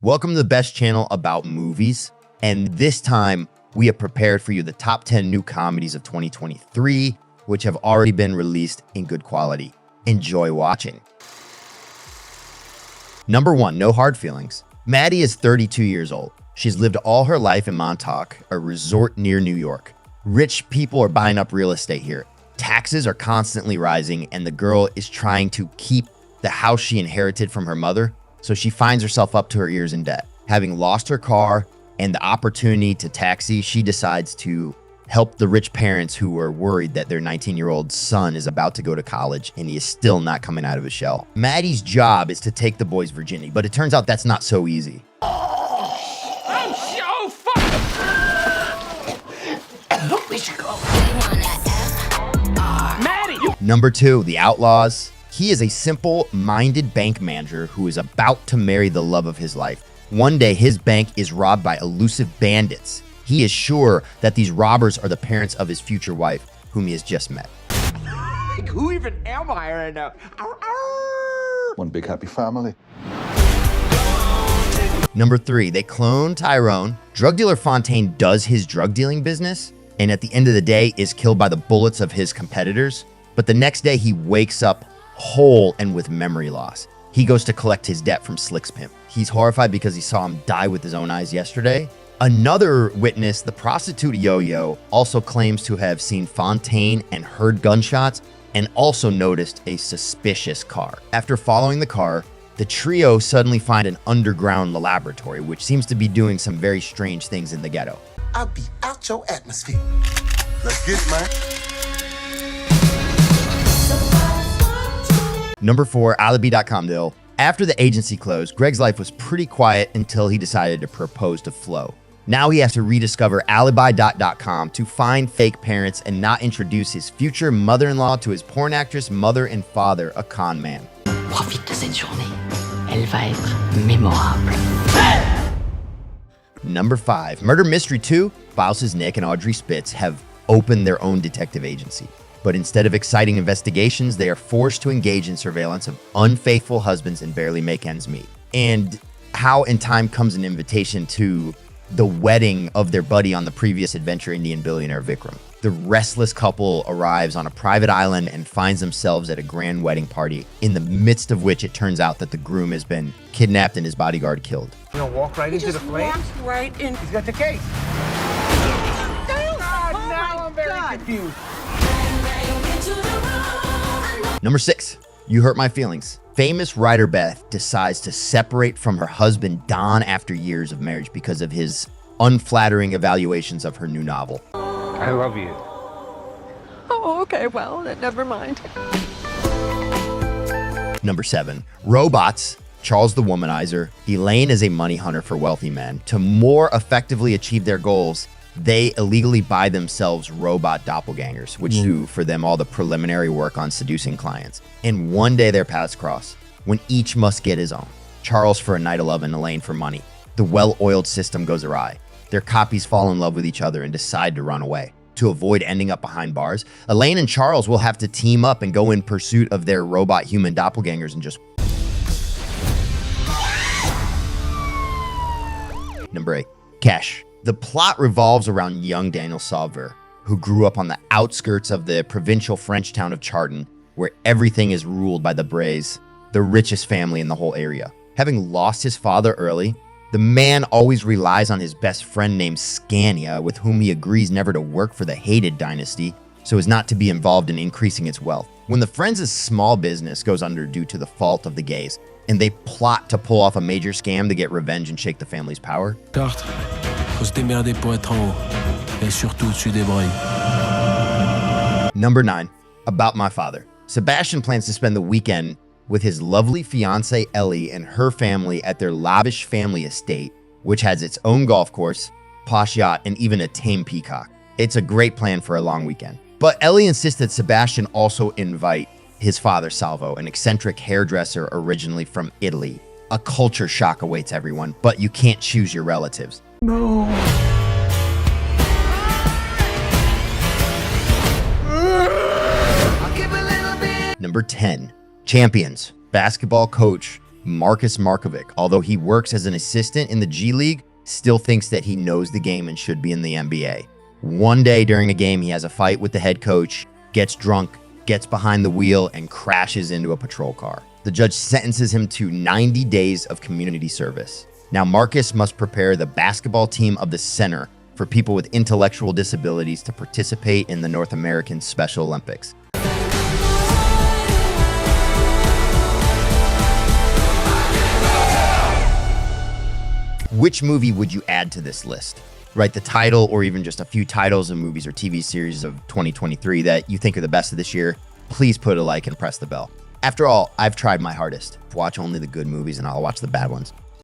Welcome to the best channel about movies. And this time, we have prepared for you the top 10 new comedies of 2023, which have already been released in good quality. Enjoy watching. Number 1, No Hard Feelings. Maddie is 32 years old. She's lived all her life in Montauk, a resort near New York. Rich people are buying up real estate here. Taxes are constantly rising, and the girl is trying to keep the house she inherited from her mother, so she finds herself up to her ears in debt. Having lost her car and the opportunity to taxi, she decides to help the rich parents who are worried that their 19-year-old son is about to go to college and he is still not coming out of his shell. Maddie's job is to take the boy's virginity, but it turns out that's not so easy. I'm so fucked. We should go. Maddie! Number 2, The Outlaws. He is a simple-minded bank manager who is about to marry the love of his life. One day, his bank is robbed by elusive bandits. He is sure that these robbers are the parents of his future wife, whom he has just met. Like, who even am I right now? One big happy family. Number 3, they clone Tyrone. Drug dealer Fontaine does his drug dealing business, and at the end of the day is killed by the bullets of his competitors. But the next day, he wakes up whole and with memory loss. He goes to collect his debt from Slick's pimp. He's horrified because he saw him die with his own eyes yesterday. Another witness, the prostitute Yo-Yo, also claims to have seen Fontaine and heard gunshots and also noticed a suspicious car. After following the car, the trio suddenly find an underground laboratory, which seems to be doing some very strange things in the ghetto. I'll be out your atmosphere. Let's get it, man. Number 4, Alibi.com deal. After the agency closed, Greg's life was pretty quiet until he decided to propose to Flo. Now he has to rediscover Alibi.com to find fake parents and not introduce his future mother-in-law to his porn actress mother and father, a con man. Profite de cette journée. Elle va être mémorable. Number 5, Murder Mystery 2. Spouses Nick and Audrey Spitz have opened their own detective agency. But instead of exciting investigations, they are forced to engage in surveillance of unfaithful husbands and barely make ends meet. And how in time comes an invitation to the wedding of their buddy on the previous adventure, Indian billionaire Vikram. The restless couple arrives on a private island and finds themselves at a grand wedding party, in the midst of which it turns out that the groom has been kidnapped and his bodyguard killed. You gonna walk right into the flame? Right in. He's got the case. Now I'm very confused. Number 6, You Hurt My Feelings. Famous writer Beth decides to separate from her husband Don after years of marriage because of his unflattering evaluations of her new novel. I love you. Oh, okay, well, never mind. Number 7, Robots. Charles the Womanizer. Elaine is a money hunter for wealthy men. To more effectively achieve their goals, they illegally buy themselves robot doppelgangers, which do for them all the preliminary work on seducing clients. And one day their paths cross, when each must get his own. Charles for a night of love and Elaine for money. The well-oiled system goes awry. Their copies fall in love with each other and decide to run away. To avoid ending up behind bars, Elaine and Charles will have to team up and go in pursuit of their robot human doppelgangers and just... Number 8, Cash. The plot revolves around young Daniel Sauver, who grew up on the outskirts of the provincial French town of Chardon, where everything is ruled by the Brays, the richest family in the whole area. Having lost his father early, the man always relies on his best friend named Scania, with whom he agrees never to work for the hated dynasty, so as not to be involved in increasing its wealth. When the Friends' small business goes under due to the fault of the gays, and they plot to pull off a major scam to get revenge and shake the family's power. Number 9, About My Father. Sebastian plans to spend the weekend with his lovely fiancée Ellie and her family at their lavish family estate, which has its own golf course, posh yacht, and even a tame peacock. It's a great plan for a long weekend. But Ellie insists that Sebastian also invite his father Salvo, an eccentric hairdresser originally from Italy. A culture shock awaits everyone, but you can't choose your relatives. No. Number 10, Champions. Basketball coach Marcus Markovic, although he works as an assistant in the G League, still thinks that he knows the game and should be in the NBA. One day during a game, he has a fight with the head coach, gets drunk, gets behind the wheel, and crashes into a patrol car. The judge sentences him to 90 days of community service. Now, Marcus must prepare the basketball team of the center for people with intellectual disabilities to participate in the North American Special Olympics. Which movie would you add to this list? Write the title or even just a few titles of movies or TV series of 2023 that you think are the best of this year. Please put a like and press the bell. After all, I've tried my hardest. Watch only the good movies and I'll watch the bad ones.